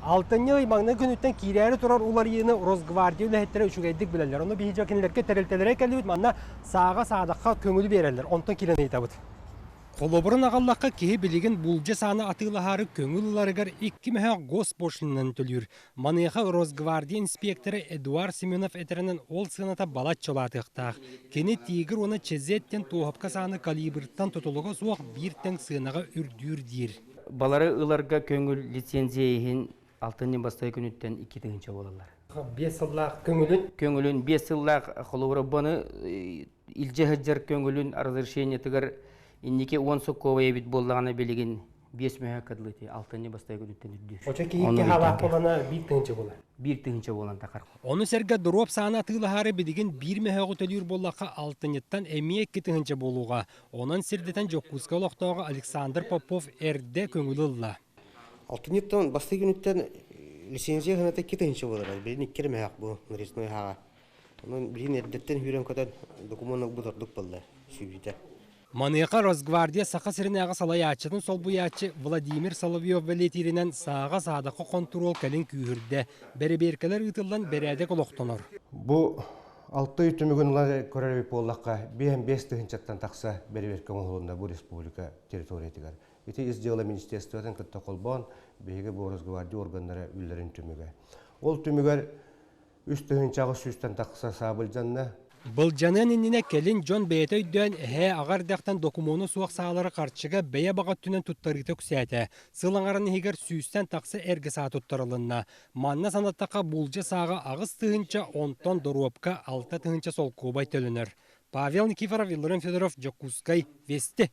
Алтынны ыймаңны күнүттен кирәре турар улар йыны Росгвардия үләһеттәре үчүгәйдик беләләр. Оны биһи жакинләргә тәрелтәләре кәлбит, манна сага садакка көңүл бирәләр. Онтон килен әйтәбит. Колобурын агаллакка киһи билеген булжа саны атылаһары көңүлларыгар 2 мәһә госпошлиннан төлүр. Маныха Росгвардия инспекторы Эдуард Семенов этеренен ол сыната балат чолатыктак. Кени тигр оны чезеттен туһапка саны калибртан тотулуга суак биртен сынага үрдүр дир. Балары ыларга көңүл лицензияһын 6 бастай күнүттен 2-нче болалар. 5 сыллак көңүлүн Көңүлүн 5 сыллак холовра баны илже хаҗар көңүлүн разрешение тигер иннеке 10 сокковая бит боллаганы билеген 5 мәһә кадлыты 6 бастай күнүттен үрдүр. Оча кийинки халак болана 1-нче була. 1-нче болан такар. Оны серге дроп саны атылаһары бидеген 1 мәһә төлүр боллакка 6-ныттан эмие 2-нче болуга. Онын сирдетен жоккуска лохтоога Александр Попов эрде көңүлүлла. 6-ныттан бастай күнүттен лицензия ханата 2-нче болар. Бирин 2 мәһә бу нарисной хага. Онун бирин эрдеттен хүрен кадан документ будардык болду. Сүбүтә. Маныка Росгвардия сақа сиринага салаячытын сол буячы Владимир Соловьев велетиринен сага садака контрол калин күйүрдө. Береберкелер ытылдан берәде колоктонор. Бу 6 үтүмүгүн көрөбүп боллакка 5-нчеттен такса береберке оңолунда бу республика территориятыгар. Ити издела министерствотан кытта колбон беге бу Росгвардия органдары үллерин түмүгө. Ол түмүгөр 3-нчагы сүстен такса сабылжанна. Бұл жанын иніне келін Джон Бейті өйден ағардақтан документу суақ сағалары қарчыға бәе бағат түнен тұттарыты күсәті. Сылаңарын егер сүйістен тақсы әргі саға тұттарылынна. Манна санаттақа бұлжы саға ағыз тұғынша 10 доруапқа 6 тұғынша сол көбай төлінір. Павел Никифоров, Илларин Федоров, Жокускай, Вести.